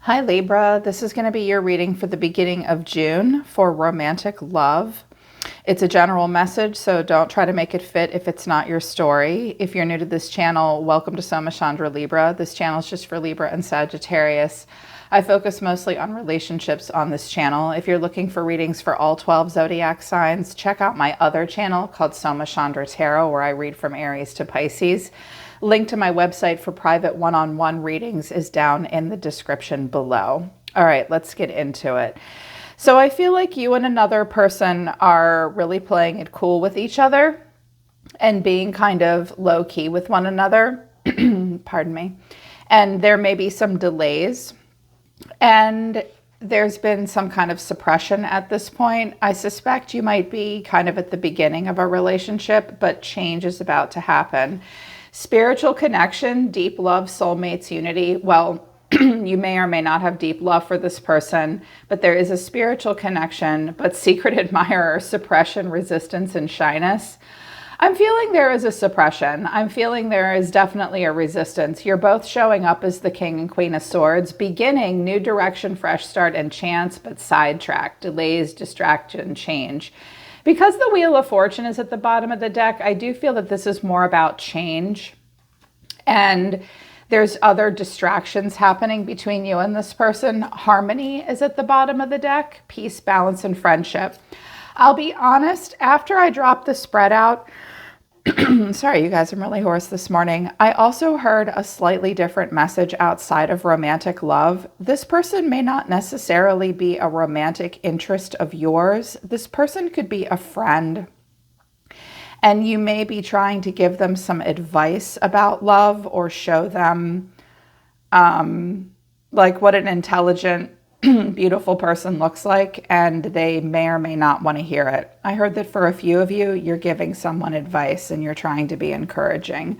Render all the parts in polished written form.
Hi Libra, this is going to be your reading for the beginning of June for romantic love. It's a general message, so don't try to make it fit if it's not your story. If you're new to this channel, welcome to Soma Chandra Libra. This channel is just for Libra and Sagittarius. I focus mostly on relationships on this channel. If you're looking for readings for all 12 zodiac signs, check out my other channel called Soma Chandra Tarot, where I read from Aries to Pisces. Link to my website for private one-on-one readings is down in the description below. All right, let's get into it. So I feel like you and another person are really playing it cool with each other and being kind of low-key with one another. Pardon me. And there may be some delays. And there's been some kind of suppression at this point. I suspect you might be kind of at the beginning of a relationship, but change is about to happen. Spiritual connection, deep love, soulmates, unity. Well, you may or may not have deep love for this person, but there is a spiritual connection, but secret admirer, suppression, resistance, and shyness. I'm feeling there is a suppression. I'm feeling there is definitely a resistance. You're both showing up as the King and Queen of Swords, beginning, new direction, fresh start, and chance, but sidetrack, delays, distraction, change. Because the Wheel of Fortune is at the bottom of the deck, I do feel that this is more about change. And there's other distractions happening between you and this person. Harmony is at the bottom of the deck, peace, balance, and friendship. I'll be honest, after I dropped the spread out, sorry, you guys, I'm really hoarse this morning. I also heard a slightly different message outside of romantic love. This person may not necessarily be a romantic interest of yours. This person could be a friend. And you may be trying to give them some advice about love or show them like what an intelligent, beautiful person looks like, and they may or may not want to hear it. I heard that for a few of you, you're giving someone advice and you're trying to be encouraging.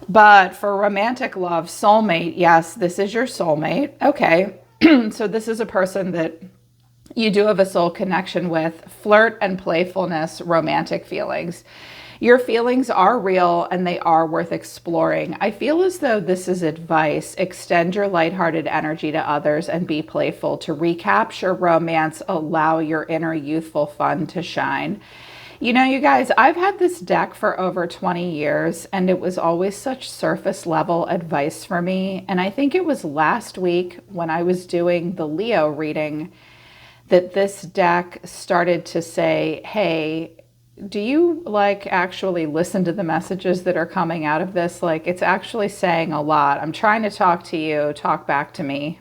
But for romantic love, soulmate, yes, this is your soulmate. Okay, so this is a person that you do have a soul connection with. Flirt and playfulness, romantic feelings. Your feelings are real and they are worth exploring. I feel as though this is advice. Extend your lighthearted energy to others and be playful. To recapture romance, allow your inner youthful fun to shine. You know, you guys, I've had this deck for over 20 years and it was always such surface level advice for me. And I think it was last week when I was doing the Leo reading that this deck started to say, hey, do you like actually listen to the messages that are coming out of this? Like, it's actually saying a lot. I'm trying to talk to you, talk back to me.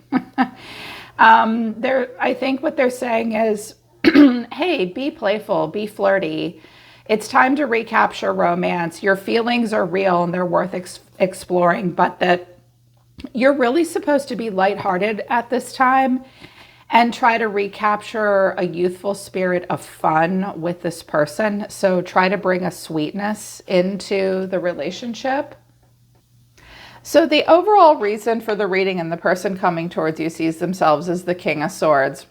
I think what they're saying is, hey, be playful, be flirty. It's time to recapture romance. Your feelings are real and they're worth exploring, but that you're really supposed to be lighthearted at this time and try to recapture a youthful spirit of fun with this person. So try to bring a sweetness into the relationship. So the overall reason for the reading and the person coming towards you sees themselves as the King of Swords.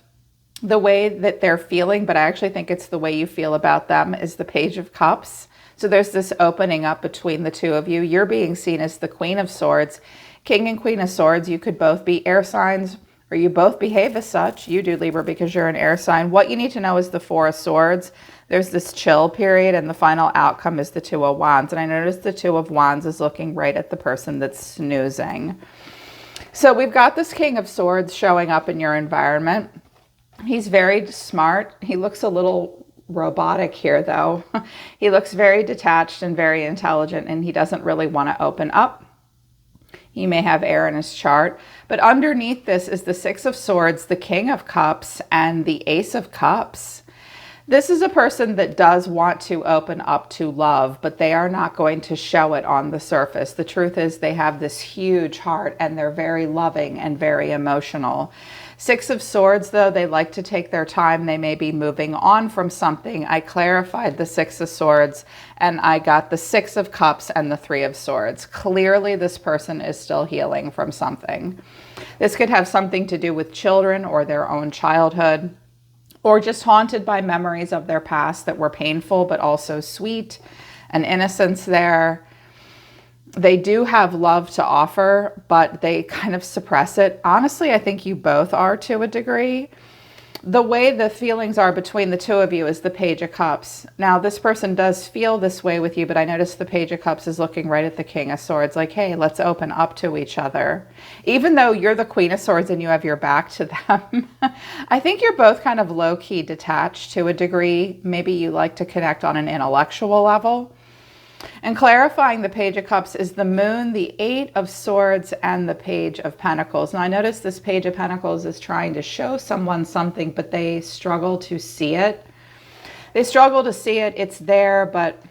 The way that they're feeling, but I actually think it's the way you feel about them, is the Page of Cups. So there's this opening up between the two of you. You're being seen as the Queen of Swords. King and Queen of Swords, you could both be air signs, or you both behave as such. You do, Libra, because you're an air sign. What you need to know is the Four of Swords. There's this chill period, and the final outcome is the Two of Wands. And I noticed the Two of Wands is looking right at the person that's snoozing. So we've got this King of Swords showing up in your environment. He's very smart. He looks a little robotic here, though. He looks very detached and very intelligent, and he doesn't really want to open up. He may have air in his chart, but underneath this is the Six of Swords, the King of Cups, and the Ace of Cups. This is a person that does want to open up to love, but they are not going to show it on the surface. The truth is they have this huge heart and they're very loving and very emotional. Six of Swords, though, they like to take their time. They may be moving on from something. I clarified the Six of Swords and I got the Six of Cups and the Three of Swords. Clearly, this person is still healing from something. This could have something to do with children or their own childhood, or just haunted by memories of their past that were painful but also sweet, an innocence there. They do have love to offer, but they kind of suppress it. Honestly, I think you both are to a degree. The way the feelings are between the two of you is the Page of Cups. Now, this person does feel this way with you, but I notice the Page of Cups is looking right at the King of Swords, like, hey, let's open up to each other. Even though you're the Queen of Swords and you have your back to them, I think you're both kind of low-key detached to a degree. Maybe you like to connect on an intellectual level. And clarifying the Page of Cups is the Moon, the Eight of Swords, and the Page of Pentacles. And I notice this Page of Pentacles is trying to show someone something, but they struggle to see it. They struggle to see it. It's there, but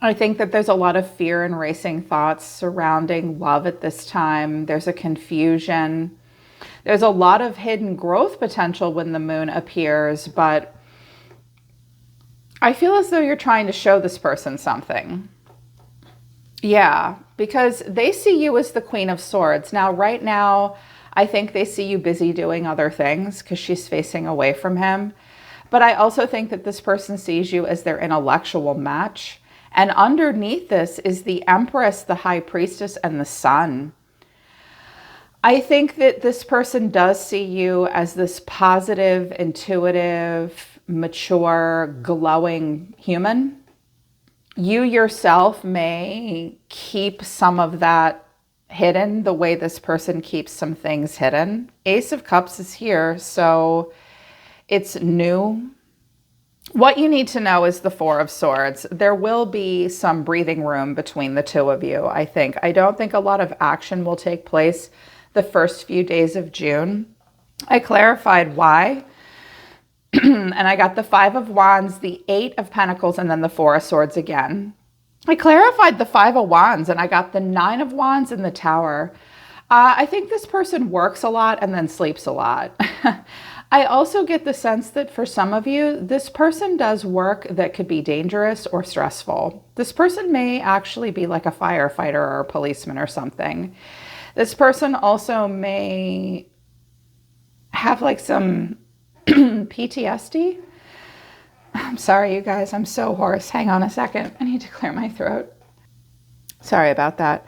I think that there's a lot of fear and racing thoughts surrounding love at this time. There's a confusion. There's a lot of hidden growth potential when the Moon appears, but I feel as though you're trying to show this person something. Yeah, because they see you as the Queen of Swords. Now, right now, I think they see you busy doing other things because she's facing away from him. But I also think that this person sees you as their intellectual match. And underneath this is the Empress, the High Priestess, and the Sun. I think that this person does see you as this positive, intuitive, mature, glowing human. You yourself may keep some of that hidden the way this person keeps some things hidden. Ace of Cups is here, so it's new. What you need to know is the Four of Swords. There will be some breathing room between the two of you, I think. I don't think a lot of action will take place the first few days of June. I clarified why. And I got the Five of Wands, the Eight of Pentacles, and then the Four of Swords again. I clarified the Five of Wands, and I got the Nine of Wands and the Tower. I think this person works a lot and then sleeps a lot. I also get the sense that for some of you, this person does work that could be dangerous or stressful. This person may actually be like a firefighter or a policeman or something. This person also may have like some PTSD. I'm sorry, you guys. I'm so hoarse. Hang on a second. I need to clear my throat. Sorry about that.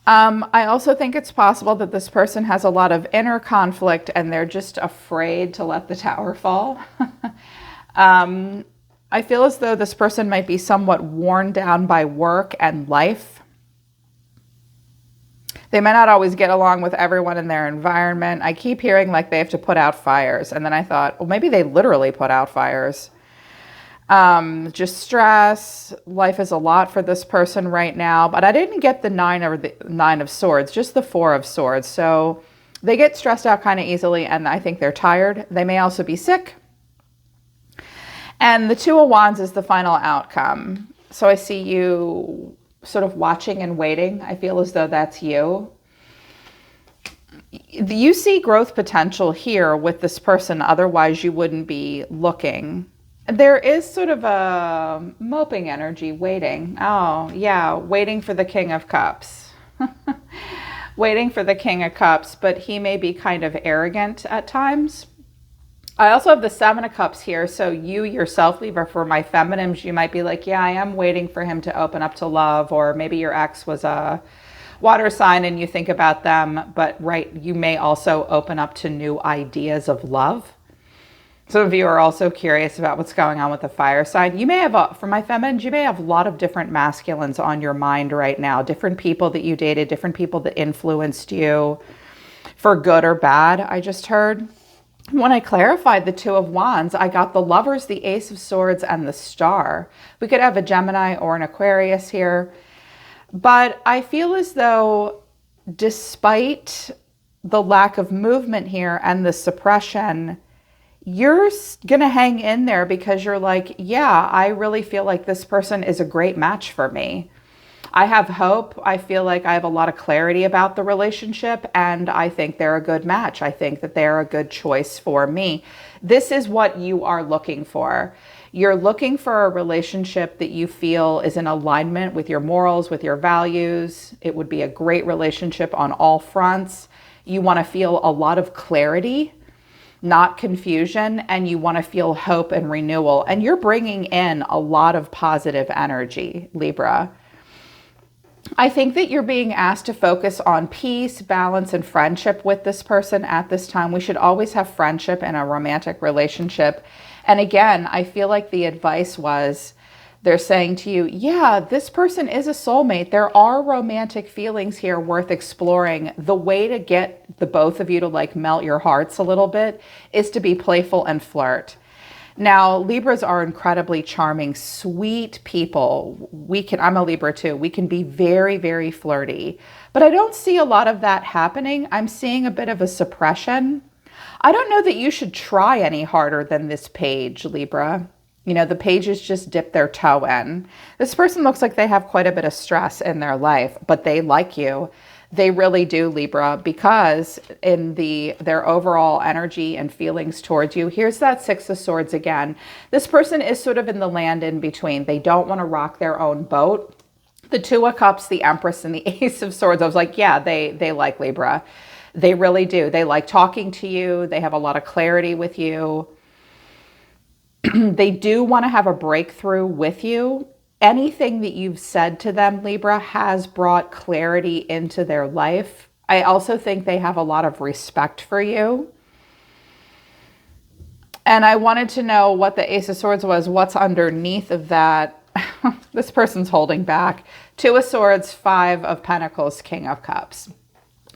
I also think it's possible that this person has a lot of inner conflict and they're just afraid to let the tower fall. I feel as though this person might be somewhat worn down by work and life. They may not always get along with everyone in their environment. I keep hearing like they have to put out fires. And then I thought, well, maybe they literally put out fires. Just stress. Life is a lot for this person right now. But I didn't get the Nine of Swords, just the Four of Swords. So they get stressed out kind of easily, and I think they're tired. They may also be sick. And the Two of Wands is the final outcome. So I see you sort of watching and waiting. I feel as though that's you. You see growth potential here with this person. Otherwise, you wouldn't be looking. There is sort of a moping energy, waiting. Oh, yeah, waiting for the King of Cups. Waiting for the King of Cups, but he may be kind of arrogant at times. I also have the Seven of Cups here, so you yourself, Libra, for my feminines, you might be like, yeah, I am waiting for him to open up to love, or maybe your ex was a water sign and you think about them, but right, you may also open up to new ideas of love. Some of you are also curious about what's going on with the fire sign. You may have, for my feminines, you may have a lot of different masculines on your mind right now, different people that you dated, different people that influenced you for good or bad, I just heard. When I clarified the Two of Wands, I got the Lovers, the Ace of Swords, and the Star. We could have a Gemini or an Aquarius here. But I feel as though despite the lack of movement here and the suppression, you're going to hang in there because you're like, yeah, I really feel like this person is a great match for me. I have hope. I feel like I have a lot of clarity about the relationship, and I think they're a good match. I think that they're a good choice for me. This is what you are looking for. You're looking for a relationship that you feel is in alignment with your morals, with your values. It would be a great relationship on all fronts. You want to feel a lot of clarity, not confusion, and you want to feel hope and renewal. And you're bringing in a lot of positive energy, Libra. I think that you're being asked to focus on peace, balance, and friendship with this person at this time. We should always have friendship in a romantic relationship. And again, I feel like the advice was, they're saying to you, yeah, this person is a soulmate. There are romantic feelings here worth exploring. The way to get the both of you to like melt your hearts a little bit is to be playful and flirt. Now, Libras are incredibly charming, sweet people. I'm a Libra too. We can be very, very flirty, but I don't see a lot of that happening. I'm seeing a bit of a suppression. I don't know that you should try any harder than this page, Libra. You know, the pages just dip their toe in. This person looks like they have quite a bit of stress in their life, but they like you. They really do, Libra, because in their overall energy and feelings towards you, here's that Six of Swords again. This person is sort of in the land in between. They don't want to rock their own boat. The Two of Cups, the Empress, and the Ace of Swords, I was like, yeah, they like Libra. They really do. They like talking to you. They have a lot of clarity with you. They do want to have a breakthrough with you. Anything that you've said to them, Libra, has brought clarity into their life. I also think they have a lot of respect for you. And I wanted to know what the Ace of Swords was, what's underneath of that. This person's holding back. Two of Swords, Five of Pentacles, King of Cups.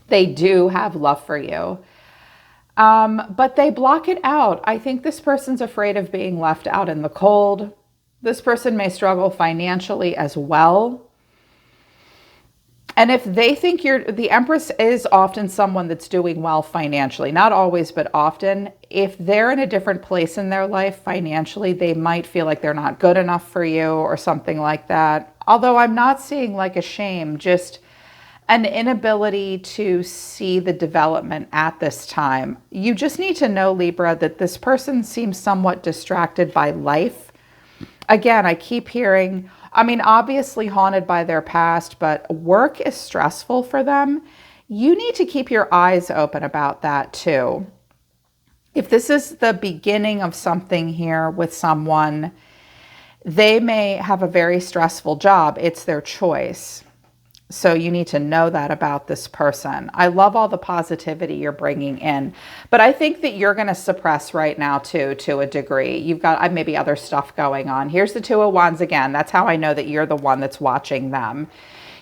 They do have love for you. But they block it out. I think this person's afraid of being left out in the cold. This person may struggle financially as well. And if they think the Empress is often someone that's doing well financially, not always, but often. If they're in a different place in their life financially, they might feel like they're not good enough for you or something like that. Although I'm not seeing like a shame, just an inability to see the development at this time. You just need to know, Libra, that this person seems somewhat distracted by life. Again, I keep hearing, obviously haunted by their past, but work is stressful for them. You need to keep your eyes open about that too. If this is the beginning of something here with someone, they may have a very stressful job. It's their choice. So you need to know that about this person. I love all the positivity you're bringing in, but I think that you're going to suppress right now too, to a degree. You've got maybe other stuff going on. Here's the Two of Wands again. That's how I know that you're the one that's watching them.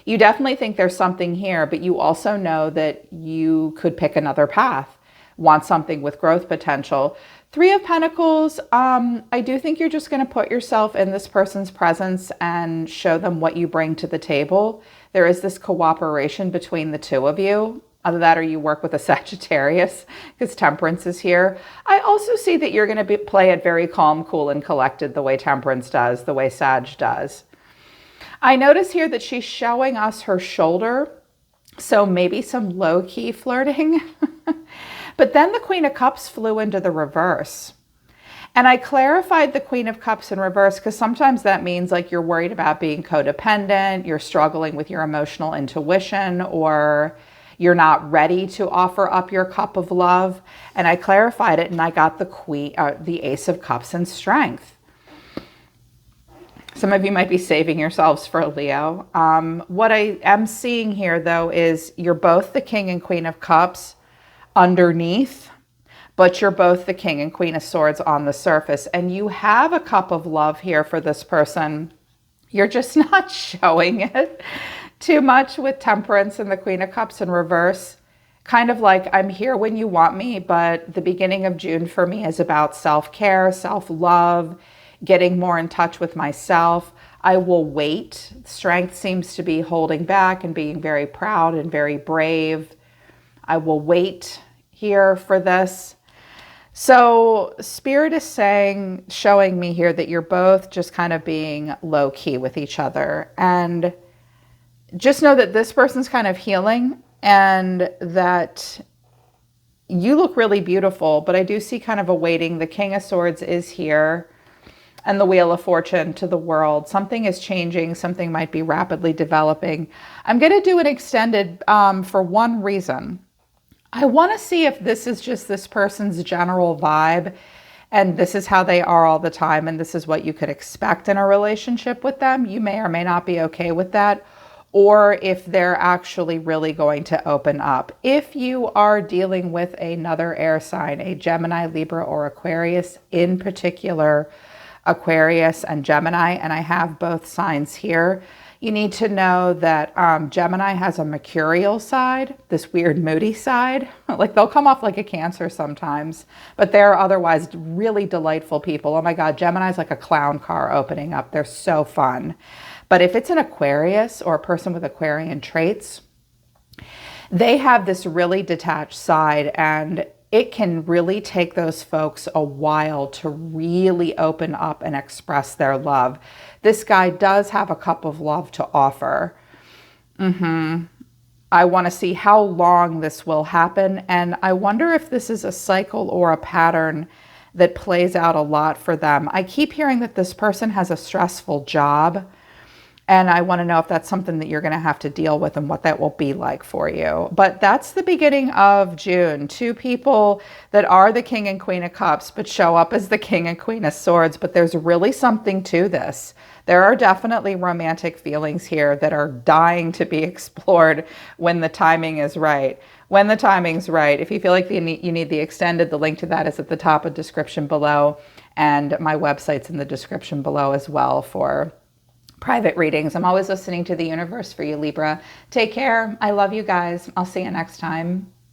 You definitely think there's something here, but you also know that you could pick another path, want something with growth potential. Three of Pentacles, I do think you're just going to put yourself in this person's presence and show them what you bring to the table. There is this cooperation between the two of you. Either that or you work with a Sagittarius, because Temperance is here. I also see that you're going to play it very calm, cool, and collected the way Temperance does, the way Sag does. I notice here that she's showing us her shoulder, so maybe some low-key flirting. But then the Queen of Cups flew into the reverse. And I clarified the Queen of Cups in reverse because sometimes that means like you're worried about being codependent, you're struggling with your emotional intuition, or you're not ready to offer up your cup of love. And I clarified it and I got the Ace of Cups in strength. Some of you might be saving yourselves for Leo. What I am seeing here though is you're both the King and Queen of Cups underneath, but you're both the King and Queen of Swords on the surface, and you have a cup of love here for this person. You're just not showing it too much with Temperance and the Queen of Cups in reverse. Kind of like, I'm here when you want me, but the beginning of June for me is about self-care, self-love, getting more in touch with myself. I will wait. Strength seems to be holding back and being very proud and very brave. I will wait here for this. So Spirit is showing me here that you're both just kind of being low key with each other. And just know that this person's kind of healing and that you look really beautiful, but I do see kind of a waiting. The King of Swords is here and the Wheel of Fortune to the world. Something is changing. Something might be rapidly developing. I'm going to do an extended for one reason. I want to see if this is just this person's general vibe and this is how they are all the time and this is what you could expect in a relationship with them. You may or may not be okay with that. or if they're actually really going to open up. If you are dealing with another air sign, a Gemini, Libra, or Aquarius, in particular Aquarius and Gemini, and I have both signs here, you need to know that Gemini has a mercurial side, this weird moody side. Like they'll come off like a Cancer sometimes, but they're otherwise really delightful people. Oh my God, Gemini's like a clown car opening up. They're so fun. But if it's an Aquarius or a person with Aquarian traits, they have this really detached side, and it can really take those folks a while to really open up and express their love. This guy does have a cup of love to offer. I want to see how long this will happen, and I wonder if this is a cycle or a pattern that plays out a lot for them. I keep hearing that this person has a stressful job, and I want to know if that's something that you're going to have to deal with and what that will be like for you. But that's the beginning of June. Two people that are the King and Queen of Cups, but show up as the King and Queen of Swords. But there's really something to this. There are definitely romantic feelings here that are dying to be explored when the timing is right. When the timing's right. If you feel like you need the extended, the link to that is at the top of the description below. And my website's in the description below as well for private readings. I'm always listening to the universe for you, Libra. Take care. I love you guys. I'll see you next time.